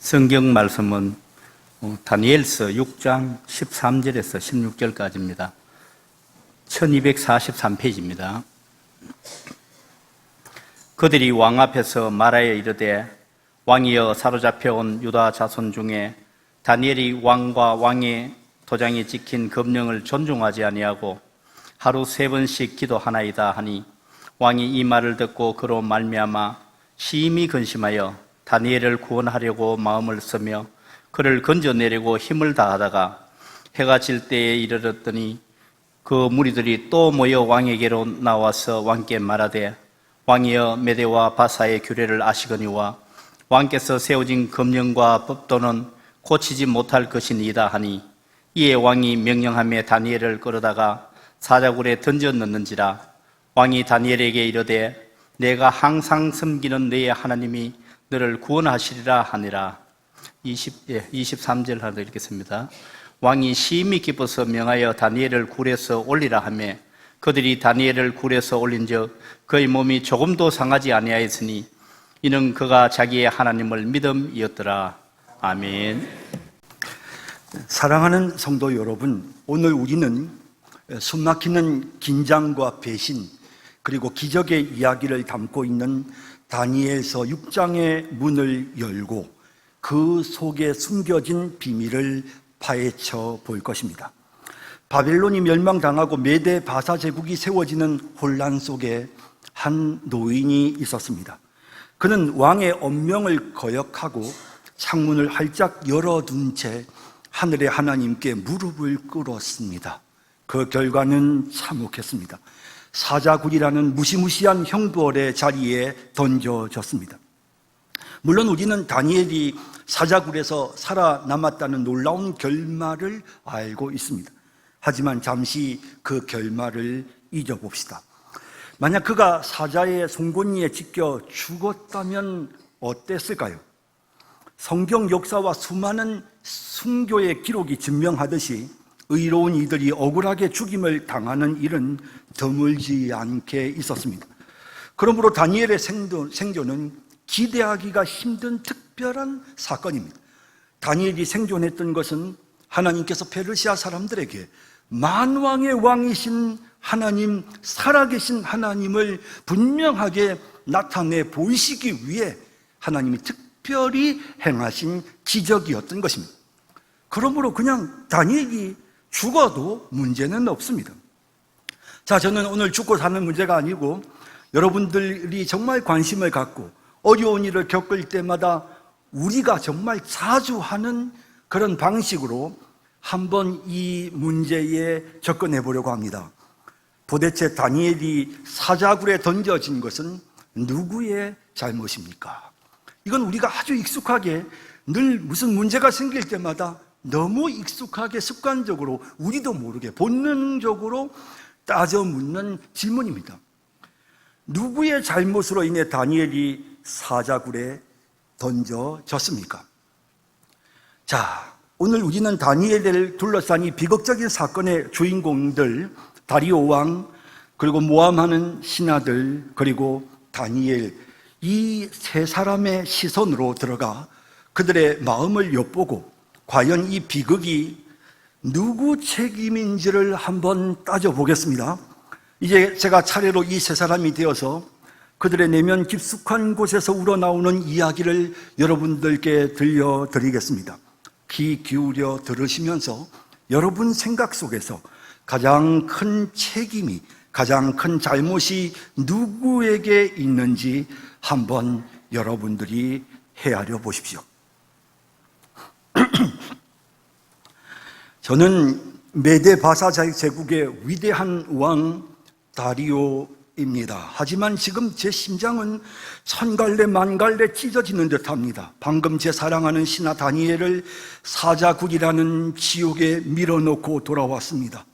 성경 말씀은 다니엘서 6장 13절에서 16절까지입니다. 1243페이지입니다. 그들이 왕 앞에서 말하여 이르되, 왕이여, 사로잡혀온 유다 자손 중에 다니엘이 왕과 왕의 도장에 찍힌 검령을 존중하지 아니하고 하루 3번씩 기도하나이다 하니, 왕이 이 말을 듣고 그로 말미암아 심히 근심하여 다니엘을 구원하려고 마음을 쓰며 그를 건져내려고 힘을 다하다가 해가 질 때에 이르렀더니 그 무리들이 또 모여 왕에게로 나와서 왕께 말하되, 왕이여, 메대와 바사의 규례를 아시거니와 왕께서 세워진 검령과 법도는 고치지 못할 것이니이다 하니, 이에 왕이 명령하며 다니엘을 끌어다가 사자굴에 던져 넣는지라. 왕이 다니엘에게 이르되, 내가 항상 섬기는 너의 하나님이 너를 구원하시리라 하니라. 23절 하나 읽겠습니다. 왕이 심히 기뻐서 명하여 다니엘을 굴에서 올리라 하며, 그들이 다니엘을 굴에서 올린즉 그의 몸이 조금도 상하지 아니하였으니 이는 그가 자기의 하나님을 믿음이었더라. 아멘. 사랑하는 성도 여러분, 오늘 우리는 숨막히는 긴장과 배신, 그리고 기적의 이야기를 담고 있는 다니엘서 6장의 문을 열고 그 속에 숨겨진 비밀을 파헤쳐 볼 것입니다. 바벨론이 멸망당하고 메대 바사 제국이 세워지는 혼란 속에 한 노인이 있었습니다. 그는 왕의 엄명을 거역하고 창문을 활짝 열어둔 채 하늘의 하나님께 무릎을 꿇었습니다. 그 결과는 참혹했습니다. 사자굴이라는 무시무시한 형벌의 자리에 던져졌습니다. 물론 우리는 다니엘이 사자굴에서 살아남았다는 놀라운 결말을 알고 있습니다. 하지만 잠시 그 결말을 잊어봅시다. 만약 그가 사자의 송곳니에 찢겨 죽었다면 어땠을까요? 성경 역사와 수많은 순교의 기록이 증명하듯이 의로운 이들이 억울하게 죽임을 당하는 일은 드물지 않게 있었습니다. 그러므로 다니엘의 생존은 기대하기가 힘든 특별한 사건입니다. 다니엘이 생존했던 것은 하나님께서 페르시아 사람들에게 만왕의 왕이신 하나님, 살아계신 하나님을 분명하게 나타내 보이시기 위해 하나님이 특별히 행하신 기적이었던 것입니다. 그러므로 그냥 다니엘이 죽어도 문제는 없습니다. 자, 저는 오늘 죽고 사는 문제가 아니고 여러분들이 정말 관심을 갖고 어려운 일을 겪을 때마다 우리가 정말 자주 하는 그런 방식으로 한번 이 문제에 접근해 보려고 합니다. 도대체 다니엘이 사자굴에 던져진 것은 누구의 잘못입니까? 이건 우리가 아주 익숙하게 늘 무슨 문제가 생길 때마다 너무 익숙하게 습관적으로 우리도 모르게 본능적으로 따져 묻는 질문입니다. 누구의 잘못으로 인해 다니엘이 사자굴에 던져졌습니까? 자, 오늘 우리는 다니엘을 둘러싼 이 비극적인 사건의 주인공들, 다리오 왕, 그리고 모함하는 신하들, 그리고 다니엘, 이 세 사람의 시선으로 들어가 그들의 마음을 엿보고 과연 이 비극이 누구 책임인지를 한번 따져보겠습니다. 이제 제가 차례로 이 세 사람이 되어서 그들의 내면 깊숙한 곳에서 우러나오는 이야기를 여러분들께 들려드리겠습니다. 귀 기울여 들으시면서 여러분 생각 속에서 가장 큰 책임이, 가장 큰 잘못이 누구에게 있는지 한번 여러분들이 헤아려 보십시오. 저는 메대 바사 제국의 위대한 왕 다리오입니다. 하지만 지금 제 심장은 천갈래 만갈래 찢어지는 듯합니다. 방금 제 사랑하는 신하 다니엘을 사자굴이라는 지옥에 밀어넣고 돌아왔습니다.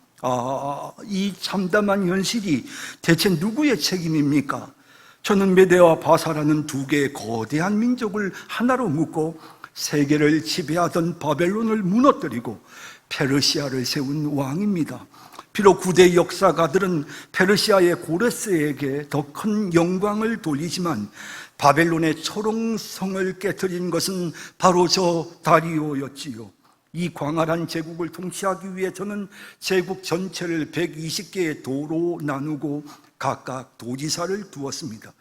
이 참담한 현실이 대체 누구의 책임입니까? 저는 메대와 바사라는 두 개의 거대한 민족을 하나로 묶고 세계를 지배하던 바벨론을 무너뜨리고 페르시아를 세운 왕입니다. 비록 구대 역사가들은 페르시아의 고레스에게 더 큰 영광을 돌리지만 바벨론의 초롱성을 깨뜨린 것은 바로 저 다리오였지요. 이 광활한 제국을 통치하기 위해 저는 제국 전체를 120개의 도로 나누고 각각 도지사를 두었습니다.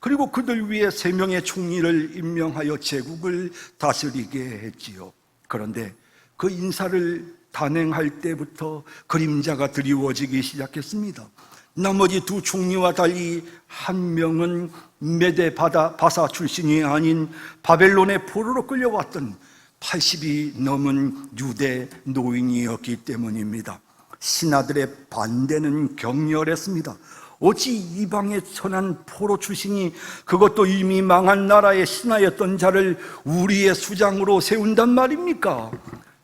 그리고 그들 위에 3명의 총리를 임명하여 제국을 다스리게 했지요. 그런데 그 인사를 단행할 때부터 그림자가 드리워지기 시작했습니다. 나머지 2 총리와 달리 한 명은 메데 바사 출신이 아닌 바벨론의 포로로 끌려왔던 80이 넘은 유대 노인이었기 때문입니다. 신하들의 반대는 격렬했습니다. 어찌 이방의 천한 포로 출신이, 그것도 이미 망한 나라의 신하였던 자를 우리의 수장으로 세운단 말입니까?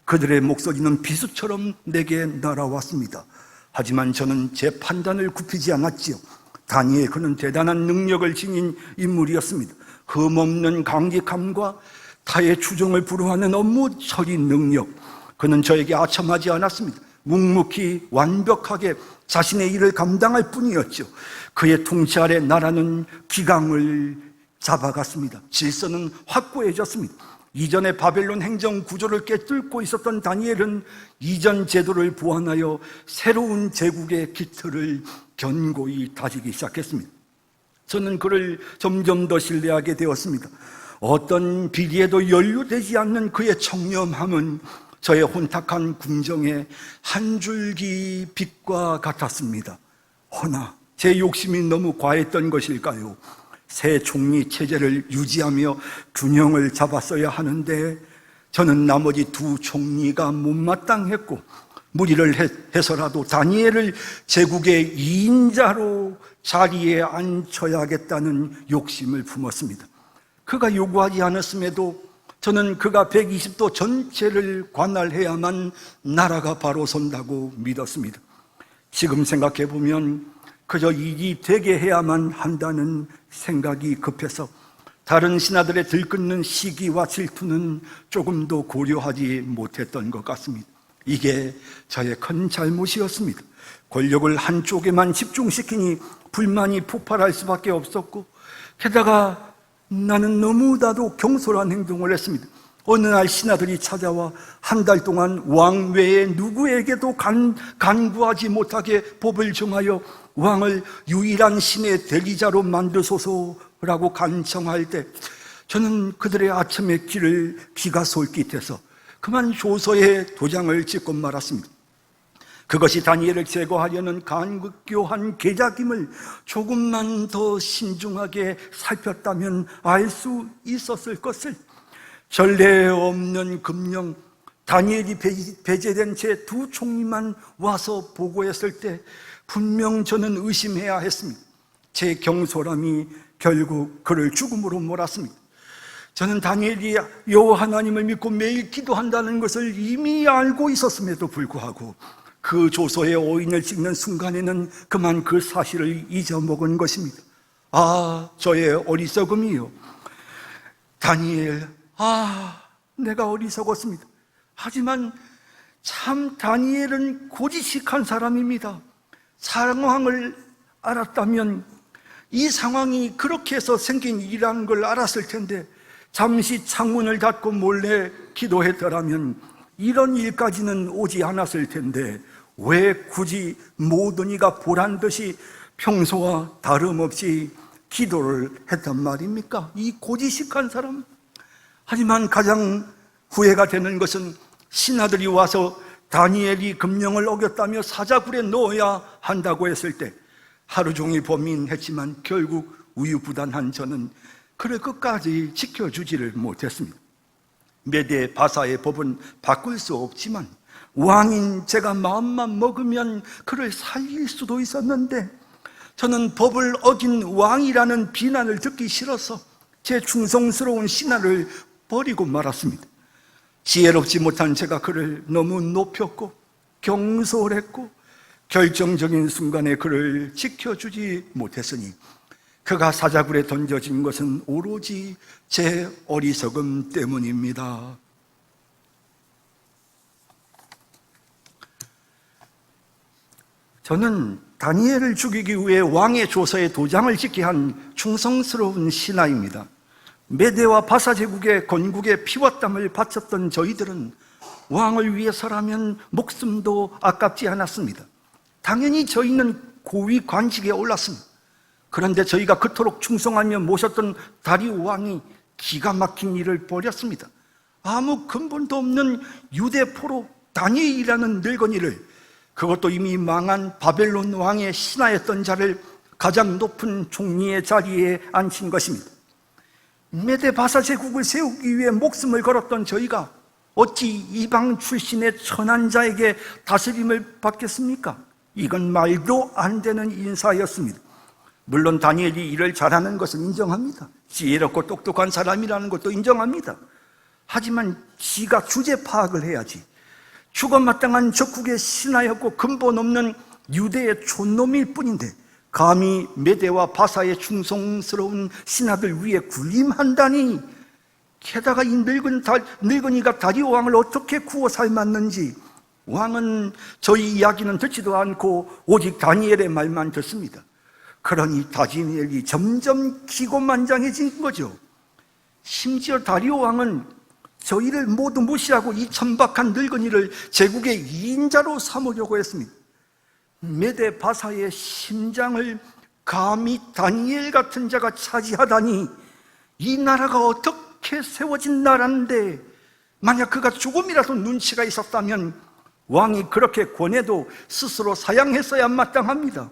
그들의 목소리는 비수처럼 내게 날아왔습니다. 하지만 저는 제 판단을 굽히지 않았지요. 다니엘, 그는 대단한 능력을 지닌 인물이었습니다. 흠없는 강직함과 타의 추종을 불허하는 업무 처리 능력, 그는 저에게 아첨하지 않았습니다. 묵묵히 완벽하게 자신의 일을 감당할 뿐이었죠. 그의 통치 아래 나라는 기강을 잡아갔습니다. 질서는 확고해졌습니다. 이전에 바벨론 행정 구조를 깨뚫고 있었던 다니엘은 이전 제도를 보완하여 새로운 제국의 기틀을 견고히 다지기 시작했습니다. 저는 그를 점점 더 신뢰하게 되었습니다. 어떤 비리에도 연루되지 않는 그의 청렴함은 저의 혼탁한 궁정의 한 줄기 빛과 같았습니다. 허나 제 욕심이 너무 과했던 것일까요? 새 총리 체제를 유지하며 균형을 잡았어야 하는데 저는 나머지 2 총리가 못마땅했고 무리를 해서라도 다니엘을 제국의 2인자로 자리에 앉혀야겠다는 욕심을 품었습니다. 그가 요구하지 않았음에도 저는 그가 120도 전체를 관할해야만 나라가 바로 선다고 믿었습니다. 지금 생각해 보면 그저 일이 되게 해야만 한다는 생각이 급해서 다른 신하들의 들끓는 시기와 질투는 조금도 고려하지 못했던 것 같습니다. 이게 저의 큰 잘못이었습니다. 권력을 한쪽에만 집중시키니 불만이 폭발할 수밖에 없었고, 게다가 나는 너무나도 경솔한 행동을 했습니다. 어느 날 신하들이 찾아와 한 달 동안 왕 외에 누구에게도 간구하지 못하게 법을 정하여 왕을 유일한 신의 대리자로 만드소서라고 간청할 때 저는 그들의 아첨의 귀가 솔깃해서 그만 조서에 도장을 찍고 말았습니다. 그것이 다니엘을 제거하려는 간교한 계략임을 조금만 더 신중하게 살폈다면 알 수 있었을 것을. 전례 없는 금령, 다니엘이 배제된 제 2 총리만 와서 보고했을 때 분명 저는 의심해야 했습니다. 제 경솔함이 결국 그를 죽음으로 몰았습니다. 저는 다니엘이 여호와 하나님을 믿고 매일 기도한다는 것을 이미 알고 있었음에도 불구하고 그 조서에 오인을 찍는 순간에는 그만 그 사실을 잊어먹은 것입니다. 아, 저의 어리석음이요. 다니엘, 내가 어리석었습니다. 하지만 참 다니엘은 고지식한 사람입니다. 상황을 알았다면 이 상황이 그렇게 해서 생긴 일이라는 걸 알았을 텐데 잠시 창문을 닫고 몰래 기도했더라면 이런 일까지는 오지 않았을 텐데 왜 굳이 모든 이가 보란듯이 평소와 다름없이 기도를 했단 말입니까? 이 고지식한 사람. 하지만 가장 후회가 되는 것은 신하들이 와서 다니엘이 금령을 어겼다며 사자굴에 넣어야 한다고 했을 때 하루 종일 범인했지만 결국 우유부단한 저는 그를 끝까지 지켜주지를 못했습니다. 메대 바사의 법은 바꿀 수 없지만 왕인 제가 마음만 먹으면 그를 살릴 수도 있었는데 저는 법을 어긴 왕이라는 비난을 듣기 싫어서 제 충성스러운 신하를 버리고 말았습니다. 지혜롭지 못한 제가 그를 너무 높였고 경솔했고 결정적인 순간에 그를 지켜주지 못했으니 그가 사자굴에 던져진 것은 오로지 제 어리석음 때문입니다. 저는 다니엘을 죽이기 위해 왕의 조서에 도장을 찍게 한 충성스러운 신하입니다. 메대와 바사 제국의 건국에 피와 땀을 바쳤던 저희들은 왕을 위해서라면 목숨도 아깝지 않았습니다. 당연히 저희는 고위 관직에 올랐습니다. 그런데 저희가 그토록 충성하며 모셨던 다리오 왕이 기가 막힌 일을 벌였습니다. 아무 근본도 없는 유대 포로 다니엘이라는 늙은이를, 그것도 이미 망한 바벨론 왕의 신하였던 자를 가장 높은 총리의 자리에 앉힌 것입니다. 메대 바사 제국을 세우기 위해 목숨을 걸었던 저희가 어찌 이방 출신의 천한 자에게 다스림을 받겠습니까? 이건 말도 안 되는 인사였습니다. 물론 다니엘이 일을 잘하는 것은 인정합니다. 지혜롭고 똑똑한 사람이라는 것도 인정합니다. 하지만 지가 주제 파악을 해야지. 죽어마땅한 적국의 신하였고 근본 없는 유대의 촌놈일 뿐인데 감히 메대와 바사의 충성스러운 신하들 위에 군림한다니. 게다가 이 늙은이가 다리오 왕을 어떻게 구워 삶았는지 왕은 저희 이야기는 듣지도 않고 오직 다니엘의 말만 듣습니다. 그러니 다니엘이 점점 기고만장해진 거죠. 심지어 다리오 왕은 저희를 모두 무시하고 이 천박한 늙은이를 제국의 2인자로 삼으려고 했습니다. 메대 바사의 심장을 감히 다니엘 같은 자가 차지하다니. 이 나라가 어떻게 세워진 나라인데 만약 그가 조금이라도 눈치가 있었다면 왕이 그렇게 권해도 스스로 사양했어야 마땅합니다.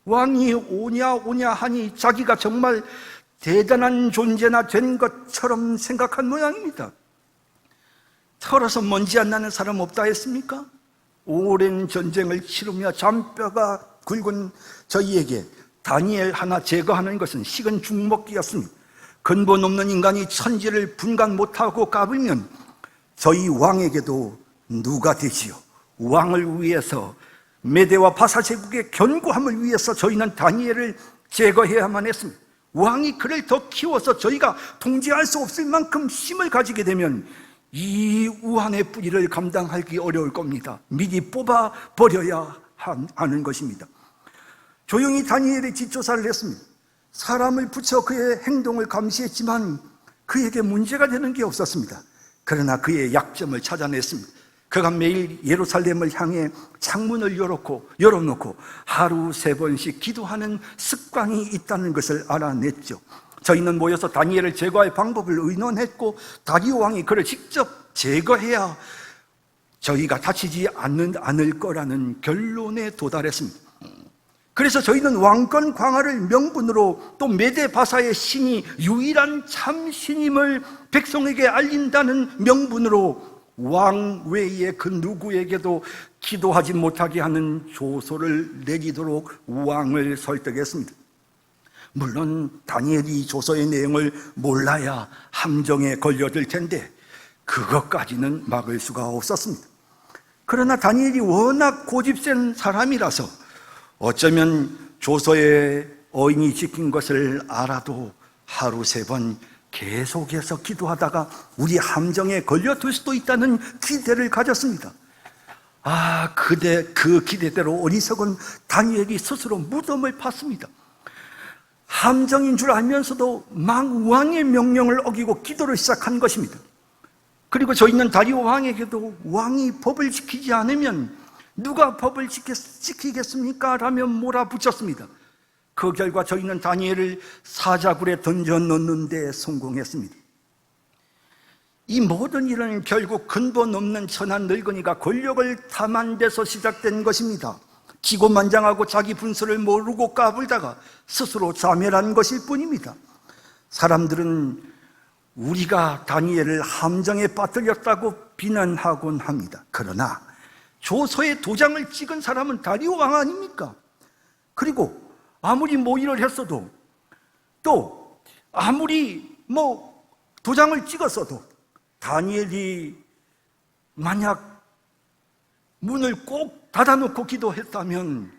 왕이 오냐 하니 자기가 정말 대단한 존재나 된 것처럼 생각한 모양입니다. 털어서 먼지 안 나는 사람 없다 했습니까? 오랜 전쟁을 치르며 잔뼈가 굵은 저희에게 다니엘 하나 제거하는 것은 식은 죽먹기였습니다. 근본 없는 인간이 천지를 분간 못하고 까불면 저희 왕에게도 누가 되지요? 왕을 위해서, 메대와 바사 제국의 견고함을 위해서 저희는 다니엘을 제거해야만 했습니다. 왕이 그를 더 키워서 저희가 통제할 수 없을 만큼 힘을 가지게 되면 이 우한의 뿌리를 감당하기 어려울 겁니다. 미리 뽑아버려야 하는 것입니다. 조용히 다니엘의 뒷조사를 했습니다. 사람을 붙여 그의 행동을 감시했지만 그에게 문제가 되는 게 없었습니다. 그러나 그의 약점을 찾아냈습니다. 그가 매일 예루살렘을 향해 창문을 열어놓고 하루 3번씩 기도하는 습관이 있다는 것을 알아냈죠. 저희는 모여서 다니엘을 제거할 방법을 의논했고 다리오 왕이 그를 직접 제거해야 저희가 다치지 않을 거라는 결론에 도달했습니다. 그래서 저희는 왕권 강화를 명분으로 또 메대 바사의 신이 유일한 참신임을 백성에게 알린다는 명분으로 왕 외에 그 누구에게도 기도하지 못하게 하는 조서를 내리도록 왕을 설득했습니다. 물론 다니엘이 조서의 내용을 몰라야 함정에 걸려들 텐데 그것까지는 막을 수가 없었습니다. 그러나 다니엘이 워낙 고집센 사람이라서 어쩌면 조서의 어인이 지킨 것을 알아도 하루 3번 계속해서 기도하다가 우리 함정에 걸려들 수도 있다는 기대를 가졌습니다. 그 기대대로 어리석은 다니엘이 스스로 무덤을 팠습니다. 함정인 줄 알면서도 왕의 명령을 어기고 기도를 시작한 것입니다. 그리고 저희는 다리오 왕에게도 왕이 법을 지키지 않으면 누가 법을 지키겠습니까? 라며 몰아붙였습니다. 그 결과 저희는 다니엘을 사자굴에 던져 넣는 데 성공했습니다. 이 모든 일은 결국 근본 없는 천한 늙은이가 권력을 탐한 데서 시작된 것입니다. 기고만장하고 자기 분수를 모르고 까불다가 스스로 자멸한 것일 뿐입니다. 사람들은 우리가 다니엘을 함정에 빠뜨렸다고 비난하곤 합니다. 그러나 조서에 도장을 찍은 사람은 다리오 왕 아닙니까? 그리고 아무리 모의를 했어도 또 아무리 도장을 찍었어도 다니엘이 만약 문을 꼭 닫아놓고 기도했다면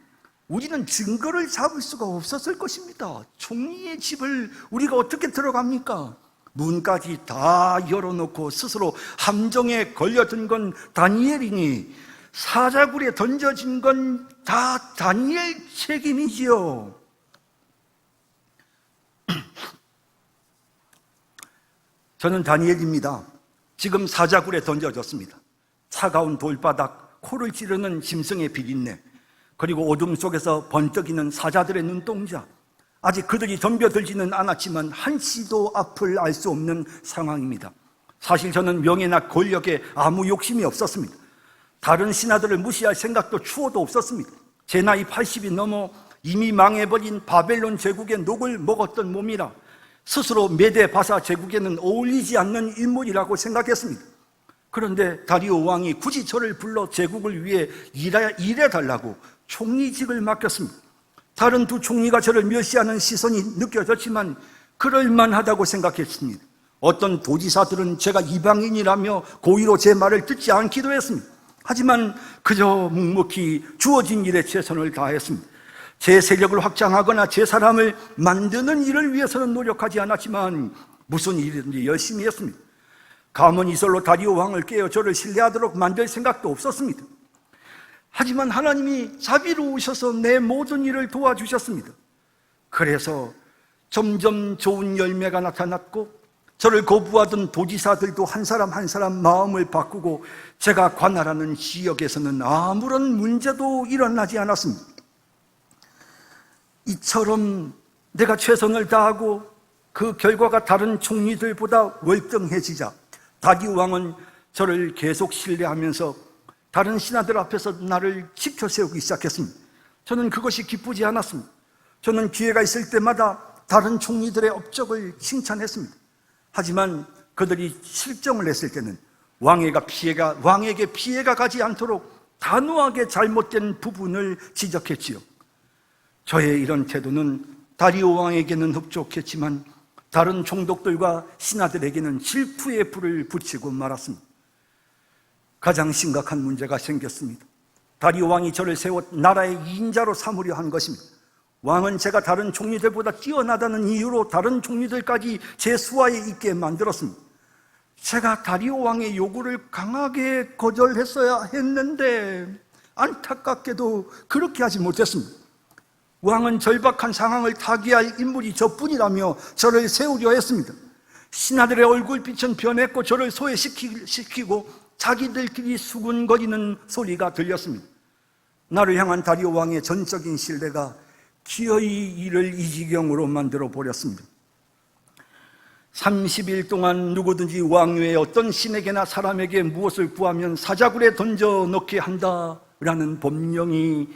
우리는 증거를 잡을 수가 없었을 것입니다. 총리의 집을 우리가 어떻게 들어갑니까? 문까지 다 열어놓고 스스로 함정에 걸려든 건 다니엘이니 사자굴에 던져진 건 다 다니엘 책임이지요. 저는 다니엘입니다. 지금 사자굴에 던져졌습니다. 차가운 돌바닥, 코를 찌르는 짐승의 비린내, 그리고 어둠 속에서 번뜩이는 사자들의 눈동자. 아직 그들이 덤벼들지는 않았지만 한시도 앞을 알 수 없는 상황입니다. 사실 저는 명예나 권력에 아무 욕심이 없었습니다. 다른 신하들을 무시할 생각도 추호도 없었습니다. 제 나이 80이 넘어 이미 망해버린 바벨론 제국의 녹을 먹었던 몸이라 스스로 메데 바사 제국에는 어울리지 않는 인물이라고 생각했습니다. 그런데 다리오 왕이 굳이 저를 불러 제국을 위해 일해달라고 총리직을 맡겼습니다. 다른 두 총리가 저를 멸시하는 시선이 느껴졌지만 그럴만하다고 생각했습니다. 어떤 도지사들은 제가 이방인이라며 고의로 제 말을 듣지 않기도 했습니다. 하지만 그저 묵묵히 주어진 일에 최선을 다했습니다. 제 세력을 확장하거나 제 사람을 만드는 일을 위해서는 노력하지 않았지만 무슨 일이든지 열심히 했습니다. 가문 이설로 다리오 왕을 깨어 저를 신뢰하도록 만들 생각도 없었습니다. 하지만 하나님이 자비로우셔서 내 모든 일을 도와주셨습니다. 그래서 점점 좋은 열매가 나타났고 저를 거부하던 도지사들도 한 사람 한 사람 마음을 바꾸고 제가 관할하는 지역에서는 아무런 문제도 일어나지 않았습니다. 이처럼 내가 최선을 다하고 그 결과가 다른 총리들보다 월등해지자 다리오 왕은 저를 계속 신뢰하면서 다른 신하들 앞에서 나를 지켜 세우기 시작했습니다. 저는 그것이 기쁘지 않았습니다. 저는 기회가 있을 때마다 다른 총리들의 업적을 칭찬했습니다. 하지만 그들이 실정을 했을 때는 왕에게 피해가 가지 않도록 단호하게 잘못된 부분을 지적했지요. 저의 이런 태도는 다리오 왕에게는 흡족했지만 다른 총독들과 신하들에게는 질투의 불을 붙이고 말았습니다. 가장 심각한 문제가 생겼습니다. 다리오 왕이 저를 세워 나라의 2인자로 삼으려 한 것입니다. 왕은 제가 다른 총리들보다 뛰어나다는 이유로 다른 총리들까지 제 수하에 있게 만들었습니다. 제가 다리오 왕의 요구를 강하게 거절했어야 했는데 안타깝게도 그렇게 하지 못했습니다. 왕은 절박한 상황을 타개할 인물이 저뿐이라며 저를 세우려 했습니다. 신하들의 얼굴빛은 변했고 저를 소외시키고 자기들끼리 수군거리는 소리가 들렸습니다. 나를 향한 다리오 왕의 전적인 신뢰가 기어이 이를 이 지경으로 만들어 버렸습니다. 30일 동안 누구든지 왕 외에 어떤 신에게나 사람에게 무엇을 구하면 사자굴에 던져 넣게 한다라는 법령이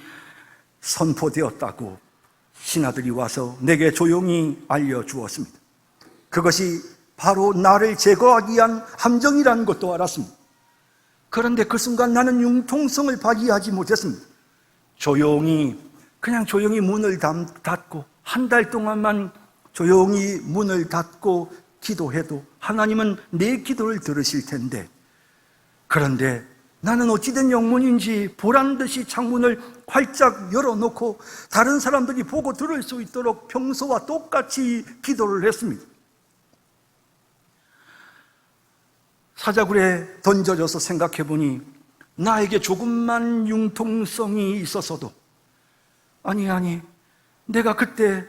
선포되었다고 신하들이 와서 내게 조용히 알려주었습니다. 그것이 바로 나를 제거하기 위한 함정이라는 것도 알았습니다. 그런데 그 순간 나는 융통성을 발휘하지 못했습니다. 그냥 조용히 문을 닫고 한 달 동안만 조용히 문을 닫고 기도해도 하나님은 내 기도를 들으실 텐데, 그런데 나는 어찌된 영문인지 보란듯이 창문을 활짝 열어놓고 다른 사람들이 보고 들을 수 있도록 평소와 똑같이 기도를 했습니다. 사자굴에 던져져서 생각해보니 나에게 조금만 융통성이 있었어도, 아니 내가 그때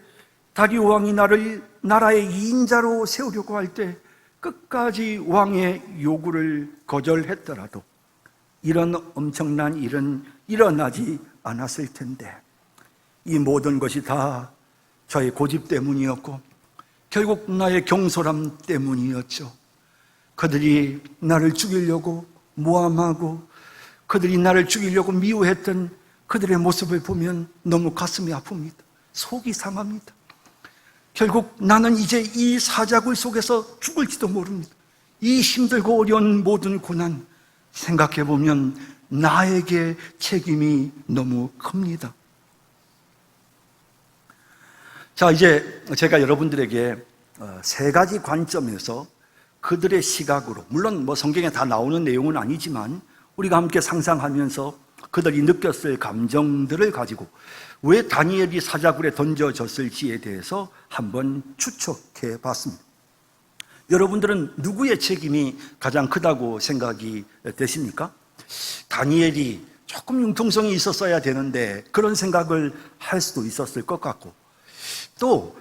다리오 왕이 나를 나라의 2인자로 세우려고 할 때 끝까지 왕의 요구를 거절했더라도 이런 엄청난 일은 일어나지 않았을 텐데, 이 모든 것이 다 저의 고집 때문이었고 결국 나의 경솔함 때문이었죠. 그들이 나를 죽이려고 모함하고 그들이 나를 죽이려고 미워했던 그들의 모습을 보면 너무 가슴이 아픕니다. 속이 상합니다. 결국 나는 이제 이 사자굴 속에서 죽을지도 모릅니다. 이 힘들고 어려운 모든 고난 생각해보면 나에게 책임이 너무 큽니다. 자, 이제 제가 여러분들에게 세 가지 관점에서 그들의 시각으로, 물론 성경에 다 나오는 내용은 아니지만 우리가 함께 상상하면서 그들이 느꼈을 감정들을 가지고 왜 다니엘이 사자굴에 던져졌을지에 대해서 한번 추측해 봤습니다. 여러분들은 누구의 책임이 가장 크다고 생각이 되십니까? 다니엘이 조금 융통성이 있었어야 되는데 그런 생각을 할 수도 있었을 것 같고, 또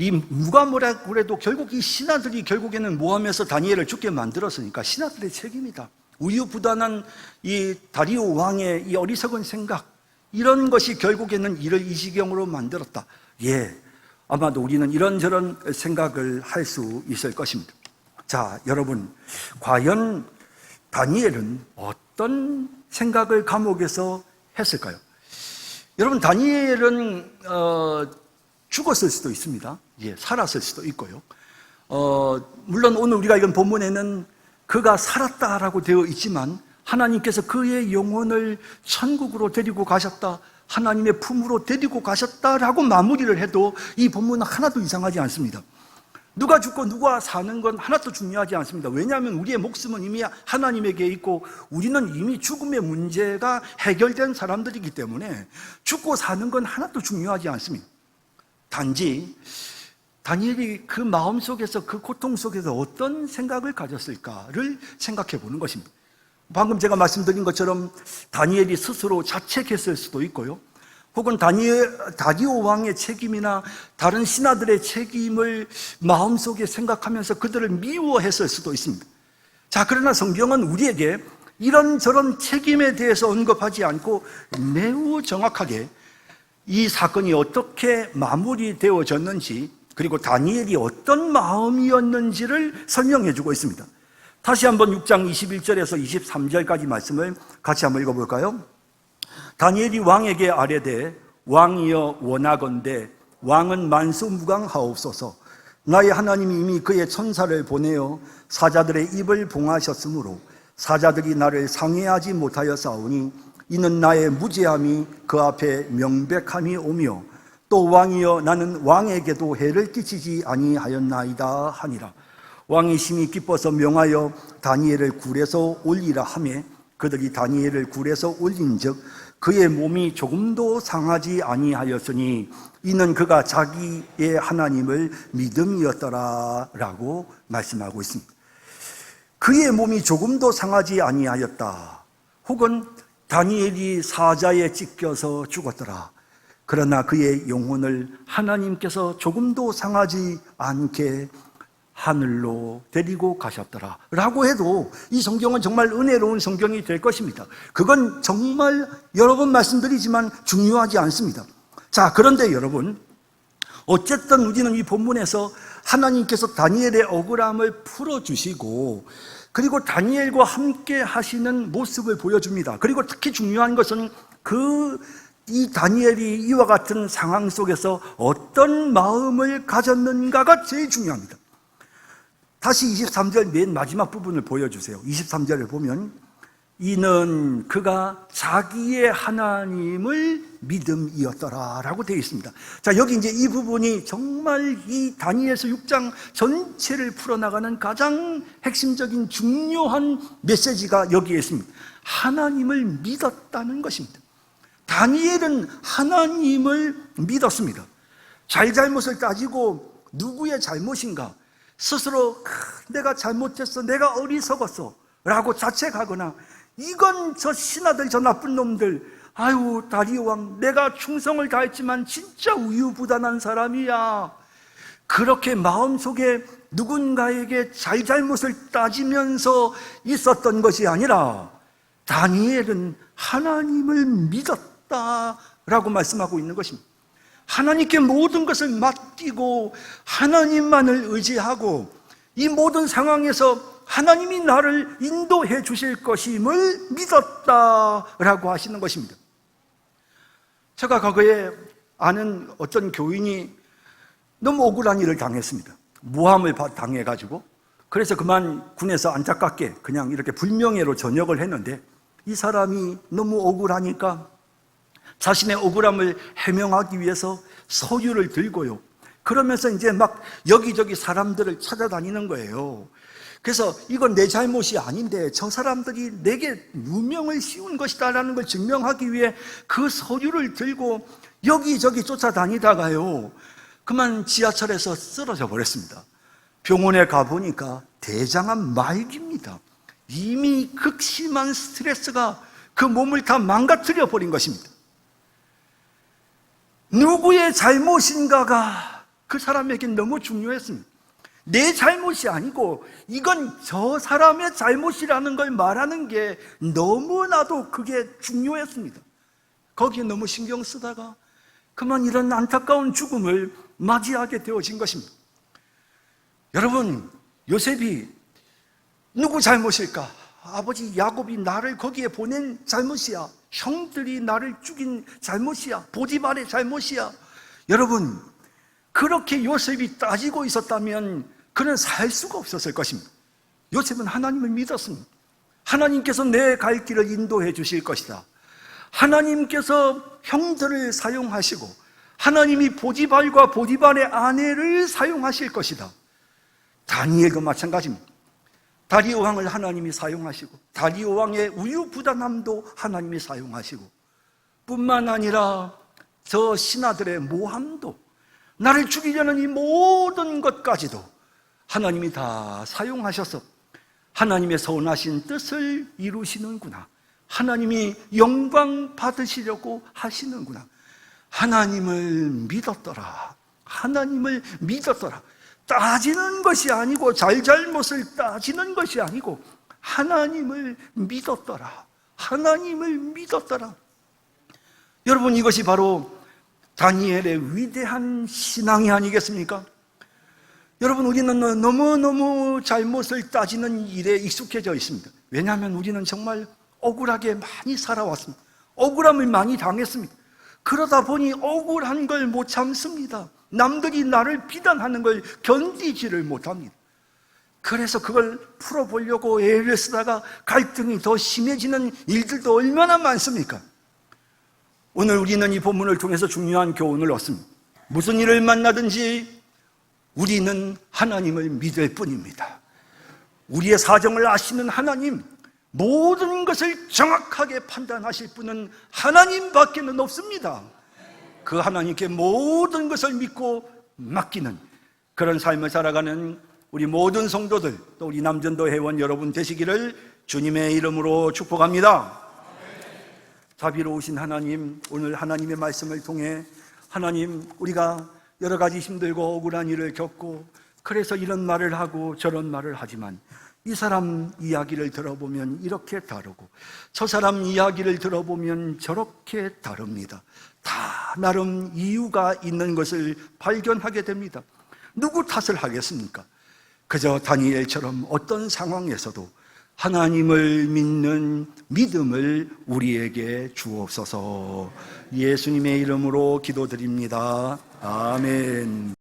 이 누가 뭐라 그래도 결국 이 신하들이 결국에는 모함해서 다니엘을 죽게 만들었으니까 신하들의 책임이다. 우유부단한 이 다리오 왕의 이 어리석은 생각, 이런 것이 결국에는 이를 이 지경으로 만들었다. 예, 아마도 우리는 이런저런 생각을 할 수 있을 것입니다. 자, 여러분, 과연 다니엘은 어떤 생각을 감옥에서 했을까요? 여러분, 다니엘은 죽었을 수도 있습니다. 예, 살았을 수도 있고요. 물론 오늘 우리가 읽은 본문에는 그가 살았다라고 되어 있지만 하나님께서 그의 영혼을 천국으로 데리고 가셨다, 하나님의 품으로 데리고 가셨다라고 마무리를 해도 이 본문은 하나도 이상하지 않습니다. 누가 죽고 누가 사는 건 하나도 중요하지 않습니다. 왜냐하면 우리의 목숨은 이미 하나님에게 있고 우리는 이미 죽음의 문제가 해결된 사람들이기 때문에 죽고 사는 건 하나도 중요하지 않습니다. 단지 다니엘이 그 마음 속에서, 그 고통 속에서 어떤 생각을 가졌을까를 생각해 보는 것입니다. 방금 제가 말씀드린 것처럼 다니엘이 스스로 자책했을 수도 있고요, 혹은 다리오 왕의 책임이나 다른 신하들의 책임을 마음속에 생각하면서 그들을 미워했을 수도 있습니다. 자, 그러나 성경은 우리에게 이런저런 책임에 대해서 언급하지 않고 매우 정확하게 이 사건이 어떻게 마무리되어졌는지, 그리고 다니엘이 어떤 마음이었는지를 설명해 주고 있습니다. 다시 한번 6장 21절에서 23절까지 말씀을 같이 한번 읽어볼까요? 다니엘이 왕에게 아뢰되 왕이여 원하건대 왕은 만수무강하옵소서. 나의 하나님이 이미 그의 천사를 보내어 사자들의 입을 봉하셨으므로 사자들이 나를 상해하지 못하였사오니 이는 나의 무죄함이 그 앞에 명백함이 오며 또 왕이여 나는 왕에게도 해를 끼치지 아니하였나이다 하니라. 왕이 심히 기뻐서 명하여 다니엘을 굴에서 올리라 하매 그들이 다니엘을 굴에서 올린즉 그의 몸이 조금도 상하지 아니하였으니 이는 그가 자기의 하나님을 믿음이었더라 라고 말씀하고 있습니다. 그의 몸이 조금도 상하지 아니하였다, 혹은 다니엘이 사자에 찢겨서 죽었더라, 그러나 그의 영혼을 하나님께서 조금도 상하지 않게 하늘로 데리고 가셨더라 라고 해도 이 성경은 정말 은혜로운 성경이 될 것입니다. 그건 정말 여러 번 말씀드리지만 중요하지 않습니다. 자, 그런데 여러분, 어쨌든 우리는 이 본문에서 하나님께서 다니엘의 억울함을 풀어주시고 그리고 다니엘과 함께 하시는 모습을 보여줍니다. 그리고 특히 중요한 것은 이 다니엘이 이와 같은 상황 속에서 어떤 마음을 가졌는가가 제일 중요합니다. 다시 23절 맨 마지막 부분을 보여주세요. 23절을 보면 이는 그가 자기의 하나님을 믿음이었더라 라고 되어 있습니다. 자, 여기 이제 이 부분이 정말 이 다니엘서 6장 전체를 풀어나가는 가장 핵심적인 중요한 메시지가 여기에 있습니다. 하나님을 믿었다는 것입니다. 다니엘은 하나님을 믿었습니다. 잘잘못을 따지고 누구의 잘못인가, 스스로 내가 잘못했어, 내가 어리석었어 라고 자책하거나 이건 저 신하들, 저 나쁜 놈들, 아유 다리오 왕 내가 충성을 다했지만 진짜 우유부단한 사람이야, 그렇게 마음속에 누군가에게 잘잘못을 따지면서 있었던 것이 아니라 다니엘은 하나님을 믿었다라고 말씀하고 있는 것입니다. 하나님께 모든 것을 맡기고 하나님만을 의지하고 이 모든 상황에서 하나님이 나를 인도해 주실 것임을 믿었다라고 하시는 것입니다. 제가 과거에 아는 어떤 교인이 너무 억울한 일을 당했습니다. 모함을 당해가지고, 그래서 그만 군에서 안타깝게 그냥 이렇게 불명예로 전역을 했는데, 이 사람이 너무 억울하니까 자신의 억울함을 해명하기 위해서 서류를 들고요, 그러면서 이제 막 여기저기 사람들을 찾아다니는 거예요. 그래서 이건 내 잘못이 아닌데 저 사람들이 내게 누명을 씌운 것이다라는 걸 증명하기 위해 그 서류를 들고 여기저기 쫓아다니다가요, 그만 지하철에서 쓰러져 버렸습니다. 병원에 가보니까 대장암 말기입니다. 이미 극심한 스트레스가 그 몸을 다 망가뜨려 버린 것입니다. 누구의 잘못인가가 그 사람에게 너무 중요했습니다. 내 잘못이 아니고 이건 저 사람의 잘못이라는 걸 말하는 게 너무나도 그게 중요했습니다. 거기에 너무 신경 쓰다가 그만 이런 안타까운 죽음을 맞이하게 되어진 것입니다. 여러분, 요셉이 누구 잘못일까? 아버지 야곱이 나를 거기에 보낸 잘못이야. 형들이 나를 죽인 잘못이야. 보디발의 잘못이야. 여러분, 그렇게 요셉이 따지고 있었다면 그는 살 수가 없었을 것입니다. 요셉은 하나님을 믿었습니다. 하나님께서 내 갈 길을 인도해 주실 것이다. 하나님께서 형들을 사용하시고 하나님이 보디발과 보디발의 아내를 사용하실 것이다. 다니엘도 마찬가지입니다. 다리오 왕을 하나님이 사용하시고 다리오 왕의 우유부단함도 하나님이 사용하시고 뿐만 아니라 저 신하들의 모함도 나를 죽이려는 이 모든 것까지도 하나님이 다 사용하셔서 하나님의 선하신 뜻을 이루시는구나. 하나님이 영광 받으시려고 하시는구나. 하나님을 믿었더라. 하나님을 믿었더라. 따지는 것이 아니고 잘잘못을 따지는 것이 아니고 하나님을 믿었더라. 하나님을 믿었더라. 여러분, 이것이 바로 다니엘의 위대한 신앙이 아니겠습니까? 여러분, 우리는 너무너무 잘못을 따지는 일에 익숙해져 있습니다. 왜냐하면 우리는 정말 억울하게 많이 살아왔습니다. 억울함을 많이 당했습니다. 그러다 보니 억울한 걸 못 참습니다. 남들이 나를 비난하는 걸 견디지를 못합니다. 그래서 그걸 풀어보려고 애를 쓰다가 갈등이 더 심해지는 일들도 얼마나 많습니까? 오늘 우리는 이 본문을 통해서 중요한 교훈을 얻습니다. 무슨 일을 만나든지 우리는 하나님을 믿을 뿐입니다. 우리의 사정을 아시는 하나님, 모든 것을 정확하게 판단하실 분은 하나님밖에는 없습니다. 그 하나님께 모든 것을 믿고 맡기는 그런 삶을 살아가는 우리 모든 성도들, 또 우리 남전도 회원 여러분 되시기를 주님의 이름으로 축복합니다. 자비로우신 하나님, 오늘 하나님의 말씀을 통해 하나님, 우리가 여러 가지 힘들고 억울한 일을 겪고 그래서 이런 말을 하고 저런 말을 하지만 이 사람 이야기를 들어보면 이렇게 다르고 저 사람 이야기를 들어보면 저렇게 다릅니다. 다 나름 이유가 있는 것을 발견하게 됩니다. 누구 탓을 하겠습니까? 그저 다니엘처럼 어떤 상황에서도 하나님을 믿는 믿음을 우리에게 주옵소서. 예수님의 이름으로 기도드립니다. 아멘.